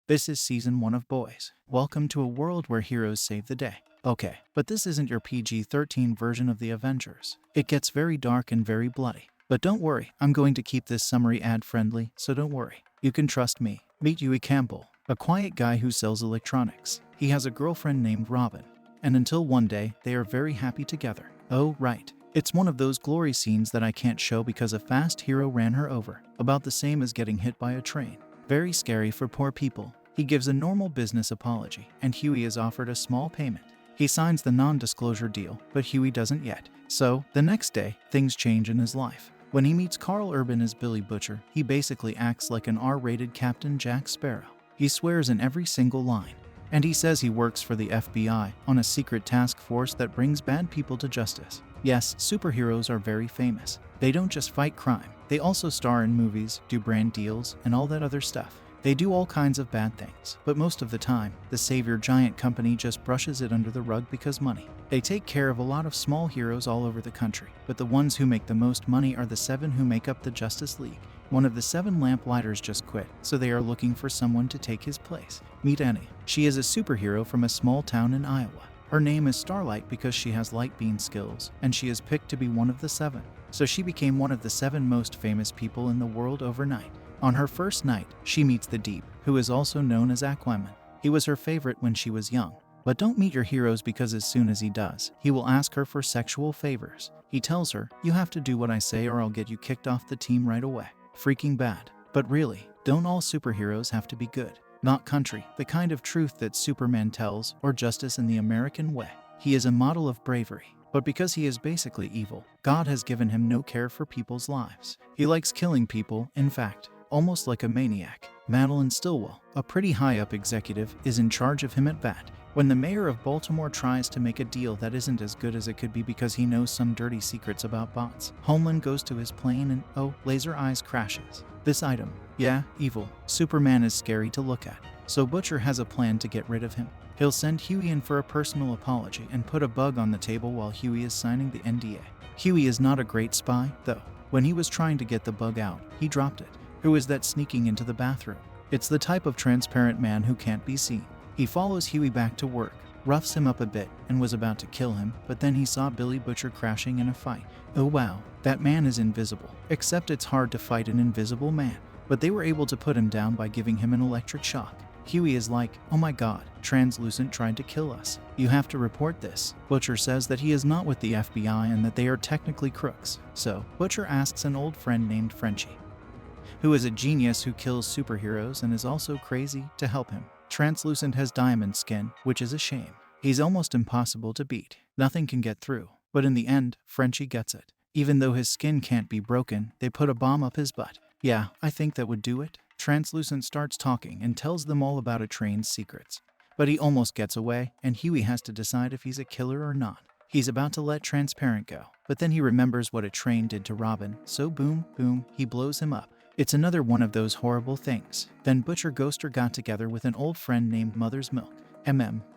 This is season 1 of Boys. Welcome to a world where heroes save the day. Okay, but this isn't your PG-13 version of the Avengers. It gets very dark and very bloody. But don't worry, I'm going to keep this summary ad-friendly, so don't worry. You can trust me. Meet Huey Campbell, a quiet guy who sells electronics. He has a girlfriend named Robin, and until one day, they are very happy together. Oh, right. It's one of those glory scenes that I can't show because a fast hero ran her over. About the same as getting hit by a train. Very scary for poor people. He gives a normal business apology, and Huey is offered a small payment. He signs the non-disclosure deal, but Huey doesn't yet. So, the next day, things change in his life. When he meets Carl Urban as Billy Butcher, he basically acts like an R-rated Captain Jack Sparrow. He swears in every single line. And he says he works for the FBI on a secret task force that brings bad people to justice. Yes, superheroes are very famous. They don't just fight crime. They also star in movies, do brand deals, and all that other stuff. They do all kinds of bad things, but most of the time, the savior giant company just brushes it under the rug because money. They take care of a lot of small heroes all over the country, but the ones who make the most money are the 7 who make up the Justice League. One of the 7 lamplighters just quit, so they are looking for someone to take his place. Meet Annie. She is a superhero from a small town in Iowa. Her name is Starlight because she has light beam skills, and she is picked to be one of the 7. So she became one of the 7 most famous people in the world overnight. On her first night, she meets the Deep, who is also known as Aquaman. He was her favorite when she was young. But don't meet your heroes because as soon as he does, he will ask her for sexual favors. He tells her, "You have to do what I say or I'll get you kicked off the team right away." Freaking bad. But really, don't all superheroes have to be good? Not country, the kind of truth that Superman tells, or justice in the American way. He is a model of bravery. But because he is basically evil, God has given him no care for people's lives. He likes killing people, in fact, almost like a maniac. Madeline Stilwell, a pretty high-up executive, is in charge of him at bat. When the mayor of Baltimore tries to make a deal that isn't as good as it could be because he knows some dirty secrets about bots, Homelander goes to his plane and, Laser Eyes crashes. This item, yeah, evil. Superman is scary to look at. So Butcher has a plan to get rid of him. He'll send Huey in for a personal apology and put a bug on the table while Huey is signing the NDA. Huey is not a great spy, though. When he was trying to get the bug out, he dropped it. Who is that sneaking into the bathroom? It's the type of transparent man who can't be seen. He follows Huey back to work, roughs him up a bit, and was about to kill him, but then he saw Billy Butcher crashing in a fight. Oh wow, that man is invisible. Except it's hard to fight an invisible man. But they were able to put him down by giving him an electric shock. Huey is like, "Oh my god, Translucent tried to kill us. You have to report this." Butcher says that he is not with the FBI and that they are technically crooks. So, Butcher asks an old friend named Frenchie, who is a genius who kills superheroes and is also crazy, to help him. Translucent has diamond skin, which is a shame. He's almost impossible to beat. Nothing can get through. But in the end, Frenchie gets it. Even though his skin can't be broken, they put a bomb up his butt. Yeah, I think that would do it. Translucent starts talking and tells them all about a train's secrets. But he almost gets away, and Huey has to decide if he's a killer or not. He's about to let Transparent go, but then he remembers what a train did to Robin, so boom, boom, he blows him up. It's another one of those horrible things. Then Butcher Ghoster got together with an old friend named Mother's Milk.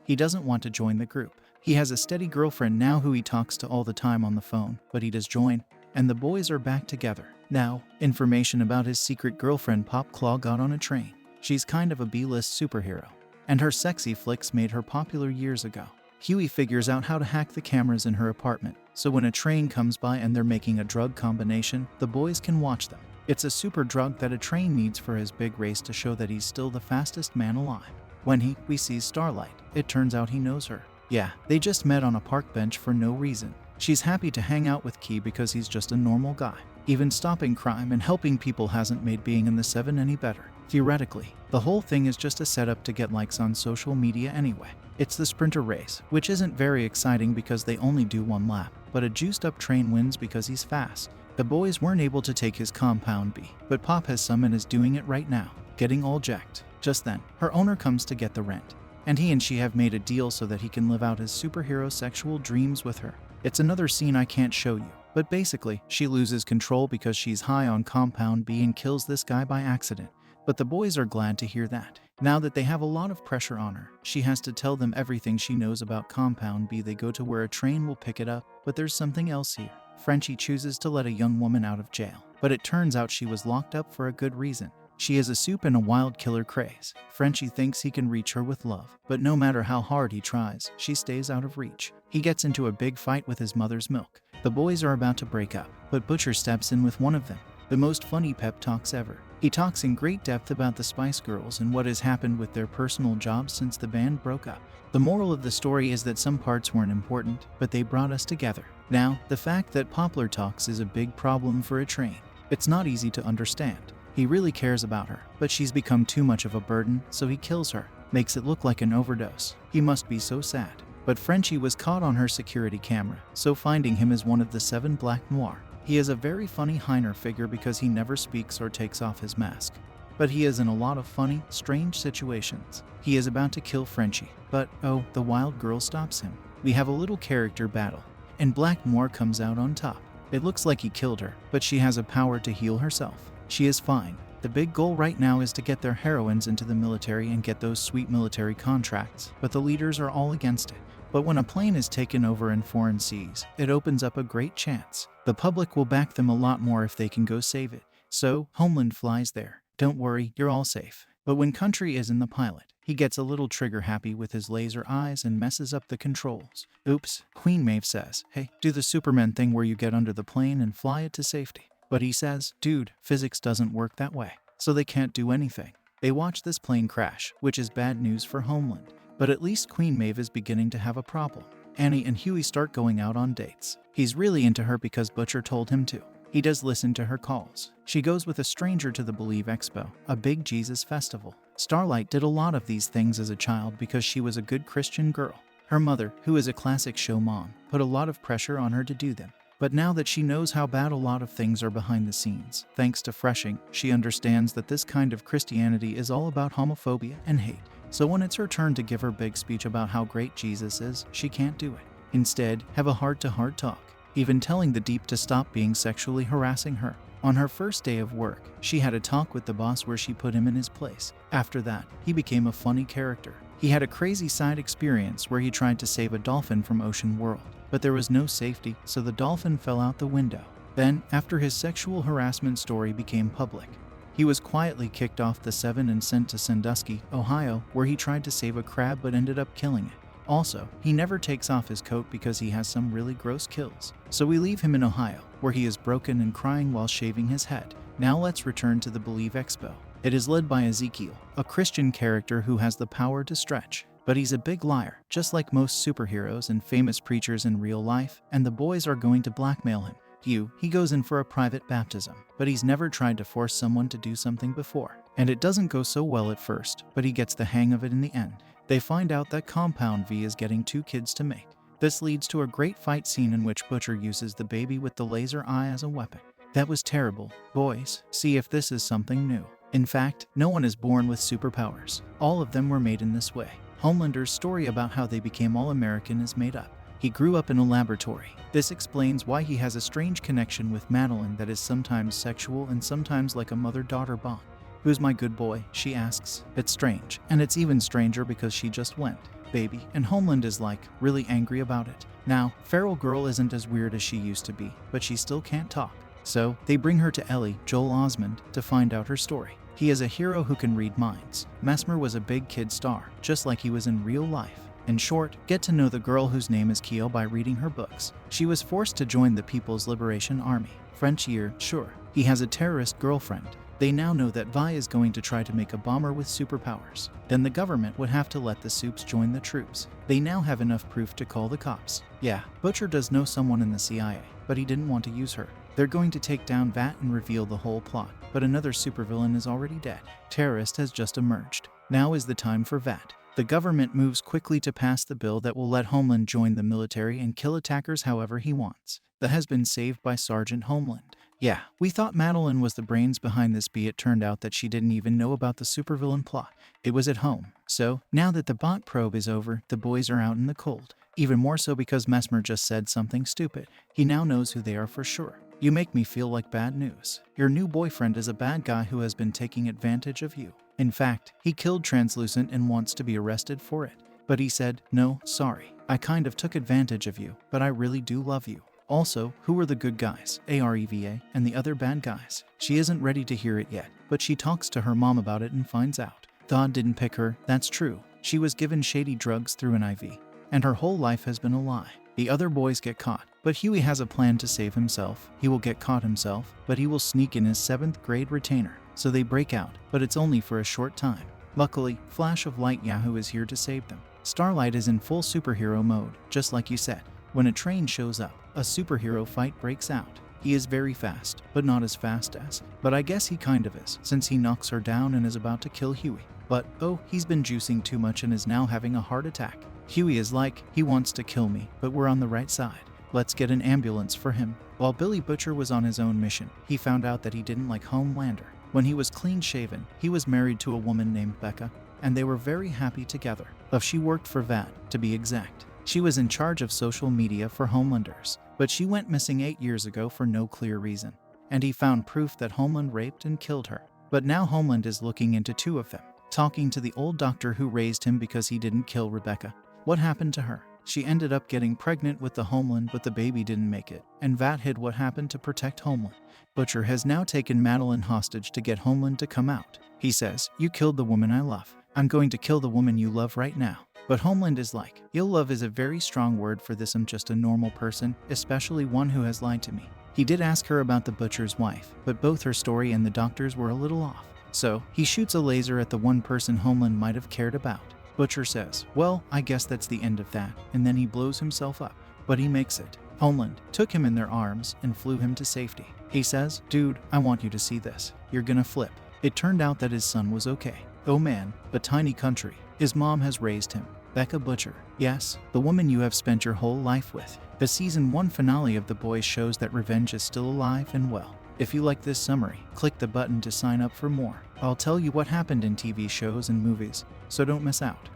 He doesn't want to join the group. He has a steady girlfriend now who he talks to all the time on the phone, but he does join, and the boys are back together. Now, information about his secret girlfriend Pop Claw got on a train. She's kind of a B-list superhero, and her sexy flicks made her popular years ago. Huey figures out how to hack the cameras in her apartment, so when a train comes by and they're making a drug combination, the boys can watch them. It's a super drug that a train needs for his big race to show that he's still the fastest man alive. When we sees Starlight, it turns out he knows her. Yeah, they just met on a park bench for no reason. She's happy to hang out with Key because he's just a normal guy. Even stopping crime and helping people hasn't made being in the 7 any better. Theoretically, the whole thing is just a setup to get likes on social media anyway. It's the sprinter race, which isn't very exciting because they only do 1 lap, but a juiced up train wins because he's fast. The boys weren't able to take his compound B, but Pop has some and is doing it right now, getting all jacked. Just then, her owner comes to get the rent, and he and she have made a deal so that he can live out his superhero sexual dreams with her. It's another scene I can't show you, but basically, she loses control because she's high on compound B and kills this guy by accident. But the boys are glad to hear that. Now that they have a lot of pressure on her, she has to tell them everything she knows about compound B. They go to where a train will pick it up, but there's something else here. Frenchie chooses to let a young woman out of jail, but it turns out she was locked up for a good reason. She has a soup and a wild killer craze. Frenchie thinks he can reach her with love, but no matter how hard he tries, she stays out of reach. He gets into a big fight with his mother's milk. The boys are about to break up, but Butcher steps in with one of them. The most funny pep talks ever. He talks in great depth about the Spice Girls and what has happened with their personal jobs since the band broke up. The moral of the story is that some parts weren't important, but they brought us together. Now, the fact that Poplar talks is a big problem for a train. It's not easy to understand. He really cares about her, but she's become too much of a burden, so he kills her. Makes it look like an overdose. He must be so sad. But Frenchie was caught on her security camera, so finding him is one of the 7 Black Noir. He is a very funny Heiner figure because he never speaks or takes off his mask. But he is in a lot of funny, strange situations. He is about to kill Frenchie, but oh, the wild girl stops him. We have a little character battle, and Black Noir comes out on top. It looks like he killed her, but she has a power to heal herself. She is fine. The big goal right now is to get their heroines into the military and get those sweet military contracts, but the leaders are all against it. But when a plane is taken over in foreign seas, it opens up a great chance. The public will back them a lot more if they can go save it. So, Homelander flies there. Don't worry, you're all safe. But when Country is in the pilot, he gets a little trigger happy with his laser eyes and messes up the controls. Oops, Queen Maeve says, hey, do the Superman thing where you get under the plane and fly it to safety. But he says, dude, physics doesn't work that way. So they can't do anything. They watch this plane crash, which is bad news for Homelander. But at least Queen Maeve is beginning to have a problem. Annie and Huey start going out on dates. He's really into her because Butcher told him to. He does listen to her calls. She goes with a stranger to the Believe Expo, a big Jesus festival. Starlight did a lot of these things as a child because she was a good Christian girl. Her mother, who is a classic show mom, put a lot of pressure on her to do them. But now that she knows how bad a lot of things are behind the scenes, thanks to Freshing, she understands that this kind of Christianity is all about homophobia and hate. So when it's her turn to give her big speech about how great Jesus is, she can't do it. Instead, have a heart-to-heart talk, even telling the Deep to stop being sexually harassing her. On her first day of work, she had a talk with the boss where she put him in his place. After that, he became a funny character. He had a crazy side experience where he tried to save a dolphin from Ocean World, but there was no safety, so the dolphin fell out the window. Then, after his sexual harassment story became public, he was quietly kicked off the 7 and sent to Sandusky, Ohio, where he tried to save a crab but ended up killing it. Also, he never takes off his coat because he has some really gross kills. So we leave him in Ohio, where he is broken and crying while shaving his head. Now let's return to the Believe Expo. It is led by Yehezkiel, a Christian character who has the power to stretch. But he's a big liar, just like most superheroes and famous preachers in real life, and the boys are going to blackmail him. He goes in for a private baptism, but he's never tried to force someone to do something before. And it doesn't go so well at first, but he gets the hang of it in the end. They find out that Compound V is getting 2 kids to mate. This leads to a great fight scene in which Butcher uses the baby with the laser eye as a weapon. That was terrible. Boys, see if this is something new. In fact, no one is born with superpowers. All of them were made in this way. Homelander's story about how they became all-American is made up. He grew up in a laboratory. This explains why he has a strange connection with Madeline that is sometimes sexual and sometimes like a mother-daughter bond. Who's my good boy? She asks. It's strange, and it's even stranger because she just went, baby, and Homelander is like, really angry about it. Now, Feral Girl isn't as weird as she used to be, but she still can't talk. So, they bring her to Ellie, Joel Osmond, to find out her story. He is a hero who can read minds. Mesmer was a big kid star, just like he was in real life. In short, get to know the girl whose name is Keo by reading her books. She was forced to join the People's Liberation Army. French year, sure. He has a terrorist girlfriend. They now know that Vi is going to try to make a bomber with superpowers. Then the government would have to let the Supes join the troops. They now have enough proof to call the cops. Yeah, Butcher does know someone in the CIA, but he didn't want to use her. They're going to take down Vat and reveal the whole plot, but another supervillain is already dead. Terrorist has just emerged. Now is the time for Vat. The government moves quickly to pass the bill that will let Homelander join the military and kill attackers however he wants. That has been saved by Sergeant Homelander. Yeah, we thought Madeline was the brains behind this, but it turned out that she didn't even know about the supervillain plot. It was at home. So, now that the bot probe is over, the boys are out in the cold. Even more so because Mesmer just said something stupid. He now knows who they are for sure. You make me feel like bad news. Your new boyfriend is a bad guy who has been taking advantage of you. In fact, he killed Translucent and wants to be arrested for it. But he said, no, sorry. I kind of took advantage of you, but I really do love you. Also, who are the good guys, Areva, and the other bad guys? She isn't ready to hear it yet. but she talks to her mom about it and finds out God didn't pick her. That's true. She was given shady drugs through an IV, and her whole life has been a lie. The other boys get caught, but Huey has a plan to save himself. He will get caught himself, but he will sneak in his 7th grade retainer. So they break out, but it's only for a short time. Luckily, Flash of Light Yahoo is here to save them. Starlight is in full superhero mode, just like you said. When a train shows up, a superhero fight breaks out. He is very fast, but not as fast as. But I guess he kind of is, since he knocks her down and is about to kill Huey. But, oh, he's been juicing too much and is now having a heart attack. Huey is like, he wants to kill me, but we're on the right side. Let's get an ambulance for him. While Billy Butcher was on his own mission, he found out that he didn't like Homelander. When he was clean-shaven, he was married to a woman named Becca, and they were very happy together. But she worked for VAT, to be exact. She was in charge of social media for Homelanders, but she went missing 8 years ago for no clear reason. And he found proof that Homeland raped and killed her. But now Homeland is looking into 2 of them, talking to the old doctor who raised him because he didn't kill Rebecca. What happened to her? She ended up getting pregnant with the Homeland, but the baby didn't make it, and VAT hid what happened to protect Homeland. Butcher has now taken Madeline hostage to get Homeland to come out. He says, "You killed the woman I love. I'm going to kill the woman you love right now." But Homeland is like, "Ill love is a very strong word for this. I'm just a normal person, especially one who has lied to me." He did ask her about the butcher's wife, but both her story and the doctor's were a little off. So, he shoots a laser at the one person Homeland might have cared about. Butcher says, "Well, I guess that's the end of that," and then he blows himself up. But he makes it. Homeland took him in their arms and flew him to safety. He says, "Dude, I want you to see this. You're gonna flip." It turned out that his son was okay. Oh man, but tiny country. His mom has raised him. Becca Butcher. Yes, the woman you have spent your whole life with. The season 1 finale of The Boys shows that revenge is still alive and well. If you like this summary, click the button to sign up for more. I'll tell you what happened in TV shows and movies, so don't miss out.